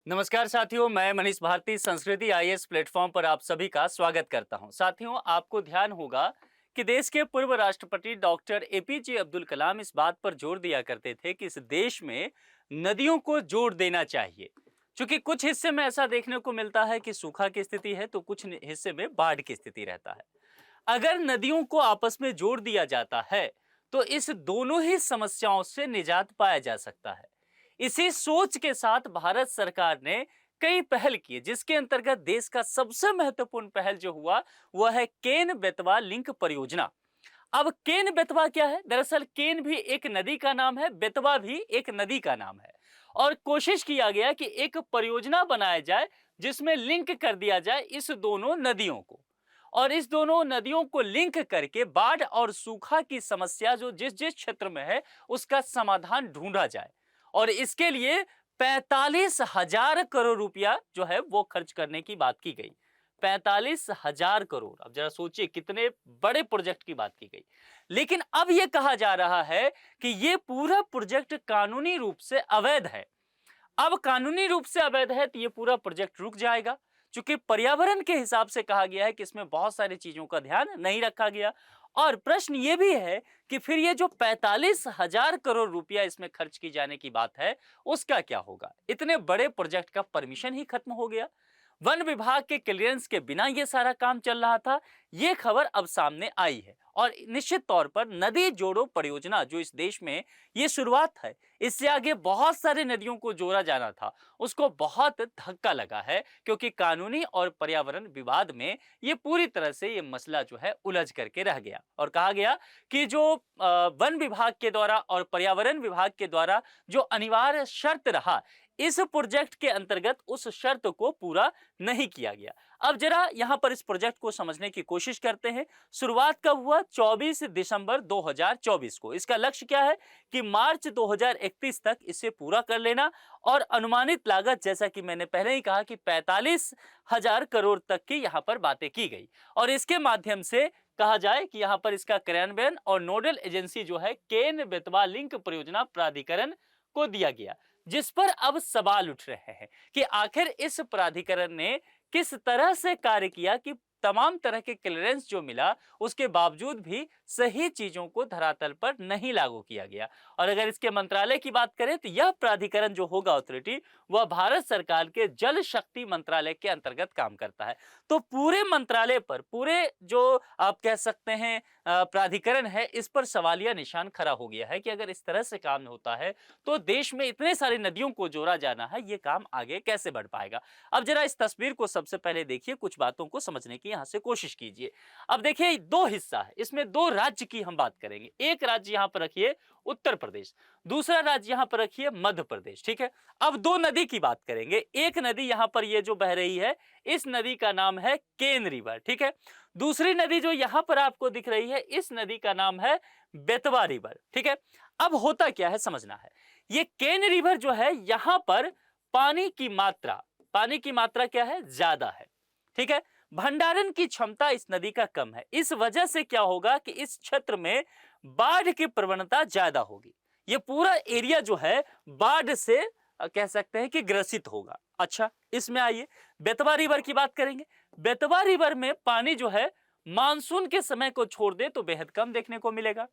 नमस्कार साथियों, मैं मनीष भारती संस्कृति आईएएस प्लेटफॉर्म पर आप सभी का स्वागत करता हूं। साथियों, आपको ध्यान होगा कि देश के पूर्व राष्ट्रपति डॉक्टर एपीजे अब्दुल कलाम इस बात पर जोर दिया करते थे कि इस देश में नदियों को जोड़ देना चाहिए। क्योंकि कुछ हिस्से में ऐसा देखने को मिलता है कि सूखा की स्थिति है तो कुछ हिस्से में बाढ़ की स्थिति रहता है। अगर नदियों को आपस में जोड़ दिया जाता है तो इस दोनों ही समस्याओं से निजात पाया जा सकता है। इसी सोच के साथ भारत सरकार ने कई पहल की, जिसके अंतर्गत देश का सबसे महत्वपूर्ण पहल जो हुआ वह है केन बेतवा लिंक परियोजना। अब केन बेतवा क्या है? दरअसल केन भी एक नदी का नाम है, बेतवा भी एक नदी का नाम है। और कोशिश किया गया कि एक परियोजना बनाया जाए जिसमें लिंक कर दिया जाए इस दोनों नदियों को, और इस दोनों नदियों को लिंक करके बाढ़ और सूखा की समस्या जो जिस जिस क्षेत्र में है उसका समाधान ढूंढा जाए। और इसके लिए 45,000 करोड़ रुपया जो है वो खर्च करने की बात की गई। 45,000 करोड़, अब जरा सोचिए कितने बड़े प्रोजेक्ट की बात की गई। लेकिन अब यह कहा जा रहा है कि यह पूरा प्रोजेक्ट कानूनी रूप से अवैध है। अब कानूनी रूप से अवैध है तो यह पूरा प्रोजेक्ट रुक जाएगा, क्योंकि पर्यावरण के हिसाब से कहा गया है कि इसमें बहुत सारी चीजों का ध्यान नहीं रखा गया। और प्रश्न यह भी है कि फिर ये जो 45,000 करोड़ रुपया इसमें खर्च की जाने की बात है उसका क्या होगा? इतने बड़े प्रोजेक्ट का परमिशन ही खत्म हो गया, वन विभाग के क्लियरेंस के बिना यह सारा काम चल रहा था। यह खबर अब सामने आई है और निश्चित तौर पर नदी जोड़ो परियोजना जो इस देश में ये शुरुआत है, इससे आगे बहुत सारी नदियों को जोड़ा जाना था, उसको बहुत धक्का लगा है, क्योंकि कानूनी और पर्यावरण विवाद में ये पूरी तरह से ये मसला जो है उलझ करके रह गया। और कहा गया कि जो वन विभाग के द्वारा और पर्यावरण विभाग के द्वारा जो अनिवार्य शर्त रहा, इस प्रोजेक्ट के अंतर्गत उस शर्त को पूरा नहीं किया गया। अब जरा यहां पर इस प्रोजेक्ट को समझने की कोशिश करते हैं। शुरुआत कब हुआ? 24 दिसंबर 2024 को। इसका लक्ष्य क्या है कि मार्च 2031 तक इसे पूरा कर लेना, और अनुमानित लागत जैसा कि मैंने पहले ही कहा कि 45,000 करोड़ तक की यहां पर बातें की गई। और इसके माध्यम से कहा जाए कि यहां पर इसका क्रियान्वयन और नोडल एजेंसी जो है केन बेतवा लिंक परियोजना प्राधिकरण को दिया गया, जिस पर अब सवाल उठ रहे हैं कि आखिर इस प्राधिकरण ने किस तरह से कार्य किया कि तमाम तरह के क्लियरेंस जो मिला उसके बावजूद भी सही चीजों को धरातल पर नहीं लागू किया गया। और अगर इसके मंत्रालय की बात करें तो यह प्राधिकरण जो होगा, अथॉरिटी, वह भारत सरकार के जल शक्ति मंत्रालय के अंतर्गत काम करता है। तो पूरे मंत्रालय पर, पूरे जो आप कह सकते हैं प्राधिकरण है, इस पर सवालिया निशान खड़ा हो गया है कि अगर इस तरह से काम होता है तो देश में इतने सारी नदियों को जोड़ा जाना है, ये काम आगे कैसे बढ़ पाएगा? अब जरा इस तस्वीर को सबसे पहले देखिए, कुछ बातों को समझने की यहां से कोशिश कीजिए। अब देखिए दो हिस्सा है, इसमें दो राज्य की हम बात करेंगे। एक राज्य यहां पर रखिए उत्तर प्रदेश, दूसरा राज्य यहां पर रखिए मध्य प्रदेश, ठीक है। अब दो नदी की बात करेंगे। एक नदी यहां पर ये जो बह रही है, इस नदी का नाम है केन रिवर, ठीक है। दूसरी नदी जो यहां पर आपको दिख रही है, इस नदी का नाम है बेतवा रिवर, ठीक है। अब होता क्या है समझना है। ये केन रिवर जो है, यहां पर पानी की मात्रा क्या है? ज्यादा है, ठीक है। भंडारण की क्षमता इस नदी का कम है। इस वजह से क्या होगा कि इस क्षेत्र में बाढ़ की प्रवणता ज्यादा होगी। यह पूरा एरिया जो है बाढ़ से कह सकते हैं कि ग्रसित होगा। अच्छा, इसमें आइए बेतवा रिवर की बात करेंगे। बेतवा रिवर में पानी जो है मानसून के समय को छोड़ दे तो बेहद कम देखने को मिलेगा,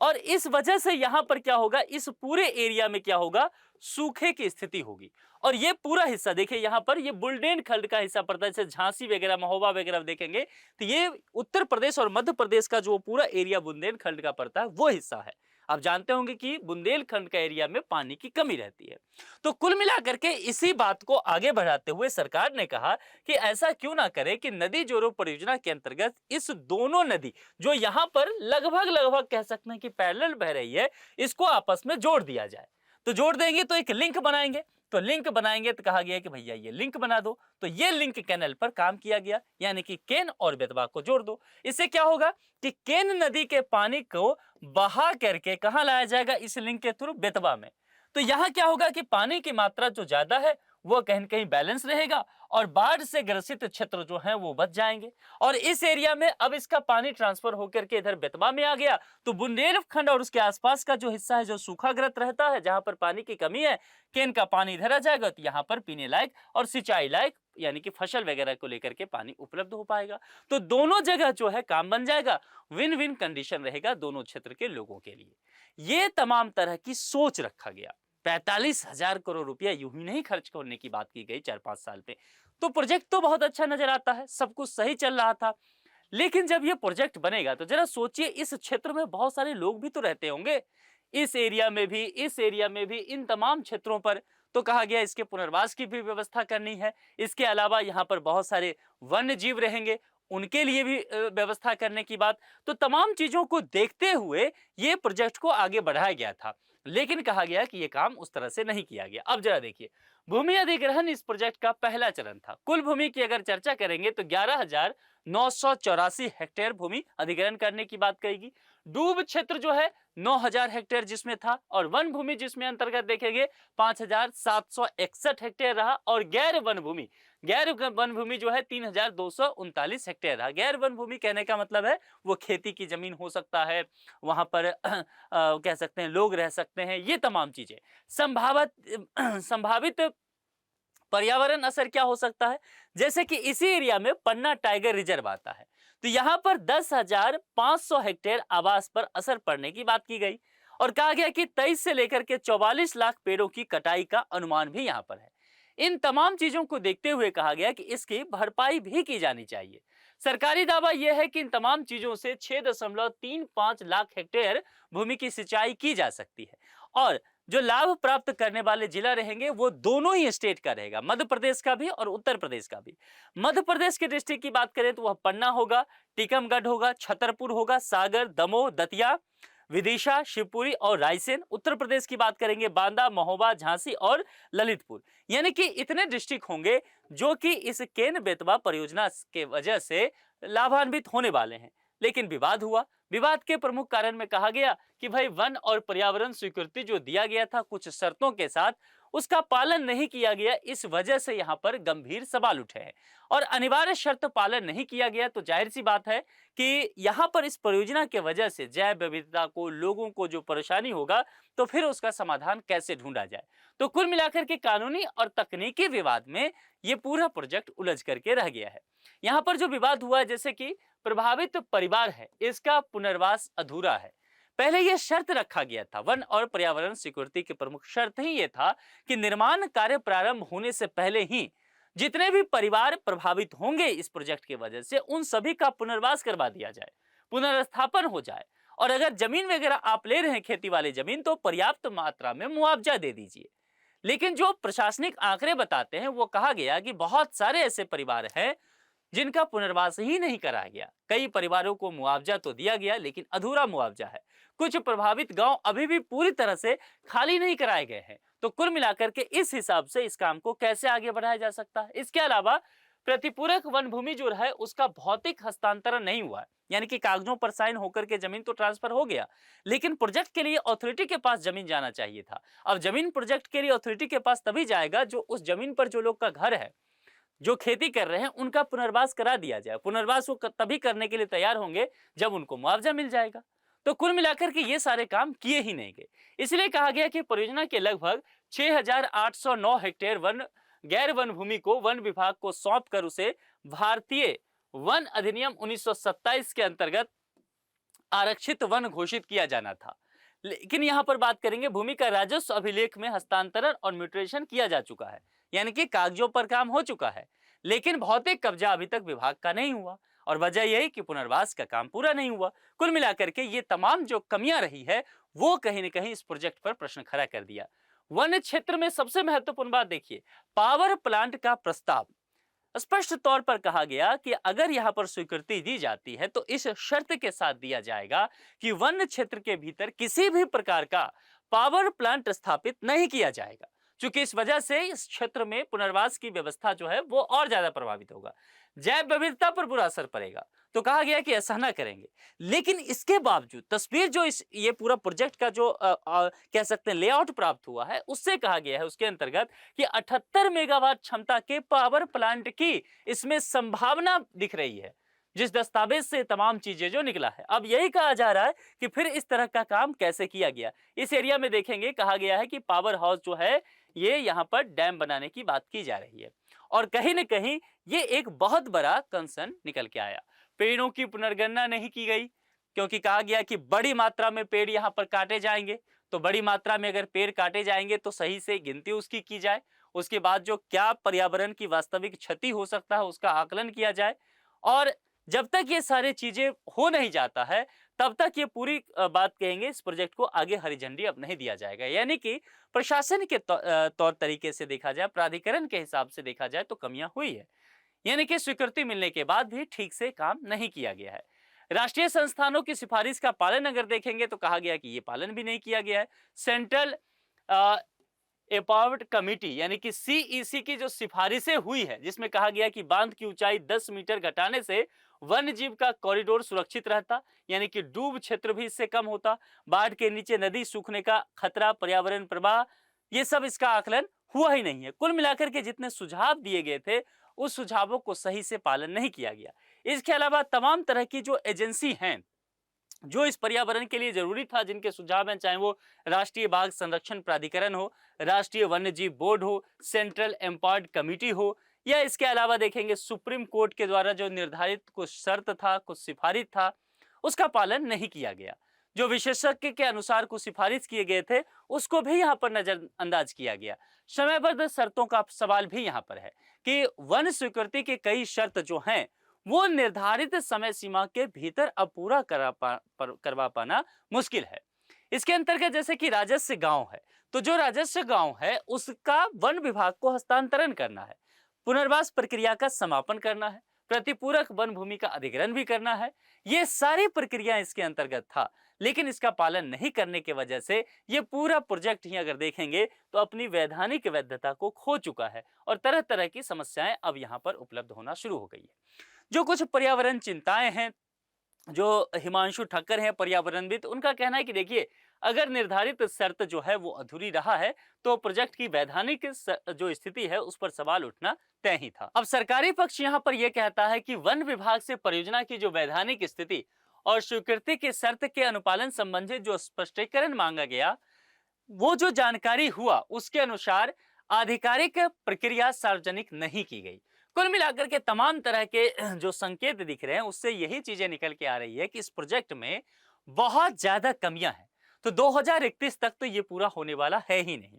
और इस वजह से यहां पर क्या होगा, इस पूरे एरिया में क्या होगा, सूखे की स्थिति होगी। और ये पूरा हिस्सा देखिए, यहां पर ये बुंदेलखंड का हिस्सा पड़ता है, जैसे झांसी वगैरह, महोबा वगैरह देखेंगे तो ये उत्तर प्रदेश और मध्य प्रदेश का जो पूरा एरिया बुंदेलखंड का पड़ता है वो हिस्सा है। आप जानते होंगे कि बुंदेलखंड का एरिया में पानी की कमी रहती है। तो कुल मिलाकर के इसी बात को आगे बढ़ाते हुए सरकार ने कहा कि ऐसा क्यों ना करे कि नदी जोड़ो परियोजना के अंतर्गत इस दोनों नदी जो यहां पर लगभग लगभग कह सकते हैं कि पैरेलल बह रही है, इसको आपस में जोड़ दिया जाए। तो जोड़ देंगे तो एक लिंक बनाएंगे, तो लिंक बनाएंगे तो कहा गया कि भैया ये लिंक बना दो। तो ये लिंक कैनल पर काम किया गया, यानी कि केन और बेतवा को जोड़ दो। इससे क्या होगा कि केन नदी के पानी को बहा करके कहां लाया जाएगा? इस लिंक के थ्रू बेतवा में। तो यहां क्या होगा कि पानी की मात्रा जो ज्यादा है वो कहीं न कहीं बैलेंस रहेगा और बाढ़ से ग्रसित क्षेत्र जो हैं वो बच जाएंगे। और इस एरिया में अब इसका पानी ट्रांसफर होकर के इधर बेतवा में आ गया, तो बुंदेलखंड और उसके आसपास का जो हिस्सा है जो सूखाग्रस्त रहता है, जहां पर पानी की कमी है, केन का पानी इधर आ जाएगा, तो यहाँ पर पीने लायक और सिंचाई लायक यानी कि फसल वगैरह को लेकर के पानी उपलब्ध हो पाएगा। तो दोनों जगह जो है काम बन जाएगा, विन विन कंडीशन रहेगा दोनों क्षेत्र के लोगों के लिए। ये तमाम तरह की सोच रखा गया। 45,000 करोड़ रुपया यूं ही नहीं खर्च करने की बात की गई 4-5 साल पे। तो प्रोजेक्ट तो बहुत अच्छा नजर आता है, सब कुछ सही चल रहा था। लेकिन जब ये प्रोजेक्ट बनेगा तो जरा सोचिए, इस क्षेत्र में बहुत सारे लोग भी तो रहते होंगे, इस एरिया में भी, इस एरिया में भी, इन तमाम क्षेत्रों पर। तो कहा गया इसके पुनर्वास की भी व्यवस्था करनी है। इसके अलावा यहाँ पर बहुत सारे वन्य जीव रहेंगे, उनके लिए भी व्यवस्था करने की बात। तो तमाम चीजों को देखते हुए ये प्रोजेक्ट को आगे बढ़ाया गया था। लेकिन कहा गया कि ये काम उस तरह से नहीं किया गया। अब जरा देखिए, भूमि अधिग्रहण इस प्रोजेक्ट का पहला चरण था। कुल भूमि की अगर चर्चा करेंगे तो 11,984 हेक्टेयर भूमि अधिग्रहण करने की बात कहेगी। डूब क्षेत्र जो है 9,000 हेक्टेयर जिसमें था, और वन भूमि जिसमें अंतर्गत देखेंगे 5,761 हेक्टेयर रहा, और गैर वन भूमि जो है 3,239 हेक्टेयर रहा। गैर वन भूमि कहने का मतलब है वो खेती की जमीन हो सकता है, वहां पर कह सकते हैं लोग रह सकते हैं, ये तमाम चीजें। संभावित पर्यावरण असर क्या हो सकता है, जैसे कि इसी एरिया में पन्ना टाइगर रिजर्व आता है, तो यहां पर 10,500 हेक्टेयर आवास पर असर पड़ने की बात की गई, और कहा गया कि 23 से लेकर के 44 लाख पेड़ों की कटाई का अनुमान भी यहां पर है। इन तमाम चीजों को देखते हुए कहा गया कि इसकी भरपाई भी की जानी चाहिए। सरकारी दावा यह है कि इन तमाम चीजों से 6.35 लाख हेक्टेयर भूमि की सिंचाई की जा सकती है, और जो लाभ प्राप्त करने वाले जिला रहेंगे वो दोनों ही स्टेट का रहेगा, मध्य प्रदेश का भी और उत्तर प्रदेश का भी। मध्य प्रदेश के डिस्ट्रिक्ट की बात करें तो वह पन्ना होगा, टीकमगढ़ होगा, छतरपुर होगा, सागर, दमोह, दतिया, विदिशा, शिवपुरी और रायसेन। उत्तर प्रदेश की बात करेंगे बांदा, महोबा, झांसी और ललितपुर। यानी कि इतने डिस्ट्रिक्ट होंगे जो कि इस केन बेतवा परियोजना के वजह से लाभान्वित होने वाले हैं। लेकिन विवाद हुआ। विवाद के प्रमुख कारण में कहा गया कि भाई वन और पर्यावरण स्वीकृति जो दिया गया था कुछ शर्तों के साथ, उसका पालन नहीं किया गया। इस वजह से यहाँ पर गंभीर सवाल उठे हैं, और अनिवार्य शर्त पालन नहीं किया गया तो जाहिर सी बात है कि यहाँ पर इस परियोजना के वजह से जैव विविधता को, लोगों को जो परेशानी होगा, तो फिर उसका समाधान कैसे ढूंढा जाए। तो कुल मिलाकर के कानूनी और तकनीकी विवाद में ये पूरा प्रोजेक्ट उलझ करके रह गया है। यहाँ पर जो विवाद हुआ, जैसे कि प्रभावित परिवार है, इसका पुनर्वास अधूरा है। पहले यह शर्त रखा गया था, वन और पर्यावरण सिक्योरिटी की प्रमुख शर्त ही यह था कि निर्माण कार्य प्रारंभ होने से पहले ही जितने भी परिवार प्रभावित होंगे इस प्रोजेक्ट की वजह से, उन सभी का पुनर्वास करवा दिया जाए, पुनर्स्थापन हो जाए। और अगर जमीन वगैरह आप ले रहे हैं खेती वाली जमीन, तो पर्याप्त मात्रा में मुआवजा दे दीजिए। लेकिन जो प्रशासनिक आंकड़े बताते हैं वो कहा गया कि बहुत सारे ऐसे परिवार हैं जिनका पुनर्वास ही नहीं कराया गया। कई परिवारों को मुआवजा तो दिया गया लेकिन अधूरा मुआवजा है। कुछ प्रभावित गांव अभी भी पूरी तरह से खाली नहीं कराए गए हैं। तो कुल मिलाकर के इस हिसाब से इस काम को कैसे आगे बढ़ाया जा सकता है। इसके अलावा प्रतिपूरक वन भूमि जो है उसका भौतिक हस्तांतरण नहीं हुआ, यानी कि कागजों पर साइन होकर के जमीन तो ट्रांसफर हो गया, लेकिन प्रोजेक्ट के लिए अथॉरिटी के पास जमीन जाना चाहिए था। अब जमीन प्रोजेक्ट के लिए अथॉरिटी के पास तभी जाएगा जो उस जमीन पर जो लोग का घर है, जो खेती कर रहे हैं, उनका पुनर्वास करा दिया जाए। पुनर्वास वो तभी करने के लिए तैयार होंगे जब उनको मुआवजा मिल जाएगा। तो कुल मिलाकर के ये सारे काम किए ही नहीं गए। इसलिए कहा गया कि परियोजना के लगभग 6,809 हेक्टेयर गैर वन भूमि को वन विभाग को सौंप कर उसे भारतीय वन अधिनियम 1927 के अंतर्गत आरक्षित वन घोषित किया जाना था। लेकिन यहां पर बात करेंगे, भूमि का राजस्व अभिलेख में हस्तांतरण और म्यूटेशन किया जा चुका है, यानी कि कागजों पर काम हो चुका है, लेकिन भौतिक कब्जा अभी तक विभाग का नहीं हुआ, और वजह यही कि पुनर्वास का काम पूरा नहीं हुआ। कुल मिलाकर के ये तमाम जो कमियां रही है वो कहीं न कहीं इस प्रोजेक्ट पर प्रश्न खड़ा कर दिया। वन क्षेत्र में सबसे महत्वपूर्ण बात देखिए, पावर प्लांट का प्रस्ताव स्पष्ट तौर पर कहा गया कि अगर यहां पर स्वीकृति दी जाती है तो इस शर्त के साथ दिया जाएगा कि वन क्षेत्र के भीतर किसी भी प्रकार का पावर प्लांट स्थापित नहीं किया जाएगा। चूंकि इस वजह से इस क्षेत्र में पुनर्वास की व्यवस्था जो है वो और ज्यादा प्रभावित होगा, जैव विविधता पर बुरा असर पड़ेगा। तो कहा गया कि ऐसा ना करेंगे। लेकिन इसके बावजूद तस्वीर जो इस ये पूरा प्रोजेक्ट का जो कह सकते हैं लेआउट प्राप्त हुआ है, उससे कहा गया है उसके अंतर्गत कि 78 मेगावाट क्षमता के पावर प्लांट की इसमें संभावना दिख रही है, जिस दस्तावेज से तमाम चीजें जो निकला है। अब यही कहा जा रहा है कि फिर इस तरह का काम कैसे किया गया। इस एरिया में देखेंगे, कहा गया है कि पावर हाउस जो है ये यहाँ पर डैम बनाने की बात की जा रही है, और कहीं न कहीं ये एक बहुत बड़ा कंसर्न निकल के आया। पेड़ों की पुनर्गणना नहीं की गई, क्योंकि कहा गया कि बड़ी मात्रा में पेड़ यहाँ पर काटे जाएंगे। तो बड़ी मात्रा में अगर पेड़ काटे जाएंगे तो सही से गिनती उसकी की जाए, उसके बाद जो क्या पर्यावरण की वास्तविक क्षति हो सकता है उसका आकलन किया जाए। और जब तक ये सारी चीजें हो नहीं जाता है, तब तक ये पूरी बात कहेंगे इस प्रोजेक्ट को आगे हरी झंडी अब नहीं दिया जाएगा। यानी कि प्रशासन के तौर तरीके से देखा जाए, प्राधिकरण के हिसाब से देखा जाए तो कमियां हुई है। यानी कि स्वीकृति मिलने के बाद भी ठीक से काम नहीं किया गया है। राष्ट्रीय संस्थानों की सिफारिश का पालन अगर देखेंगे तो कहा गया कि ये पालन भी नहीं किया गया है। सेंट्रल एपावर्ड कमेटी यानी कि सीईसी की जो सिफारिशें हुई है, जिसमें कहा गया कि बांध की ऊंचाई 10 मीटर घटाने से वन्य जीव का कॉरिडोर सुरक्षित रहता, यानी कि डूब क्षेत्र भी इससे कम होता, बाढ़ के नीचे नदी सूखने का खतरा, पर्यावरण प्रवाह, ये सब इसका आकलन हुआ ही नहीं है। कुल मिलाकर के जितने सुझाव दिए गए थे उस सुझावों को सही से पालन नहीं किया गया। इसके अलावा तमाम तरह की जो एजेंसी हैं जो इस पर्यावरण के लिए जरूरी था, जिनके सुझाव हैं, चाहे वो राष्ट्रीय बाघ संरक्षण प्राधिकरण हो, राष्ट्रीय वन्यजीव बोर्ड हो, सेंट्रल एम्पावर्ड कमेटी हो, या इसके अलावा देखेंगे सुप्रीम कोर्ट के द्वारा जो निर्धारित कुछ शर्त था, कुछ सिफारिश था, उसका पालन नहीं किया गया। जो विशेषज्ञ के अनुसार कुछ सिफारिश किए गए थे उसको भी यहाँ पर नजरअंदाज किया गया। समयबद्ध शर्तों का सवाल भी यहाँ पर है कि वन स्वीकृति के कई शर्त जो हैं वो निर्धारित समय सीमा के भीतर अब पूरा करवा पाना मुश्किल है। इसके अंतर्गत जैसे कि राजस्व गांव है, तो जो राजस्व गांव है उसका वन विभाग को हस्तांतरण करना है, पुनर्वास प्रक्रिया का समापन करना है, प्रतिपूरक वन भूमि का अधिग्रहण भी करना है। ये सारी प्रक्रिया इसके अंतर्गत था, लेकिन इसका पालन नहीं करने की वजह से ये पूरा प्रोजेक्ट ही अगर देखेंगे तो अपनी वैधानिक वैधता को खो चुका है और तरह तरह की समस्याएं अब यहाँ पर उपलब्ध होना शुरू हो गई है। जो कुछ पर्यावरण चिंताएं हैं, जो हिमांशु ठक्कर हैं पर्यावरणविद, उनका कहना है कि देखिए, अगर निर्धारित शर्त जो है वो अधूरी रहा है तो प्रोजेक्ट की वैधानिक जो स्थिति है उस पर सवाल उठना तय ही था। अब सरकारी पक्ष यहाँ पर यह कहता है कि वन विभाग से परियोजना की जो वैधानिक स्थिति और स्वीकृति के शर्त के अनुपालन संबंधित जो स्पष्टीकरण मांगा गया, वो जो जानकारी हुआ उसके अनुसार आधिकारिक प्रक्रिया सार्वजनिक नहीं की गई। कुल मिलाकर के तमाम तरह के जो संकेत दिख रहे हैं उससे यही चीजें निकल के आ रही है कि इस प्रोजेक्ट में बहुत ज्यादा कमियां हैं। तो 2031 तक तो ये पूरा होने वाला है ही नहीं,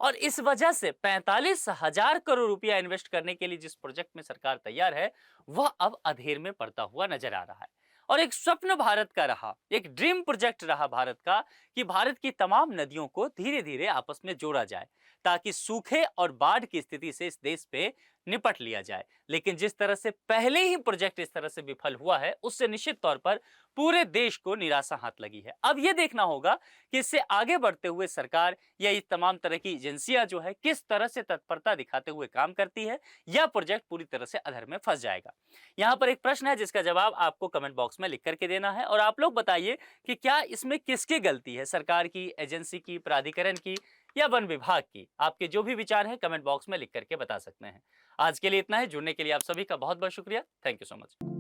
और इस वजह से 45,000 करोड़ रुपया इन्वेस्ट करने के लिए जिस प्रोजेक्ट में सरकार तैयार है वह अब अधेर में पड़ता हुआ नजर आ रहा है। और एक स्वप्न भारत का रहा, एक ड्रीम प्रोजेक्ट रहा भारत का कि भारत की तमाम नदियों को धीरे धीरे आपस में जोड़ा जाए ताकि सूखे और बाढ़ की स्थिति से इस देश पे निपट लिया जाए। लेकिन जिस तरह से पहले ही प्रोजेक्ट इस तरह से विफल हुआ है उससे निश्चित तौर पर पूरे देश को निराशा हाथ लगी है। अब यह देखना होगा कि इससे आगे बढ़ते हुए सरकार या ये तमाम तरह की एजेंसियां जो है किस तरह से तत्परता दिखाते हुए काम करती है, या प्रोजेक्ट पूरी तरह से अधर में फंस जाएगा। यहाँ पर एक प्रश्न है जिसका जवाब आपको कमेंट बॉक्स में लिख करके देना है, और आप लोग बताइए कि क्या इसमें किसकी गलती है, सरकार की, एजेंसी की, प्राधिकरण की या वन विभाग की। आपके जो भी विचार हैं कमेंट बॉक्स में लिख करके बता सकते हैं। आज के लिए इतना है। जुड़ने के लिए आप सभी का बहुत बहुत शुक्रिया। Thank you so much.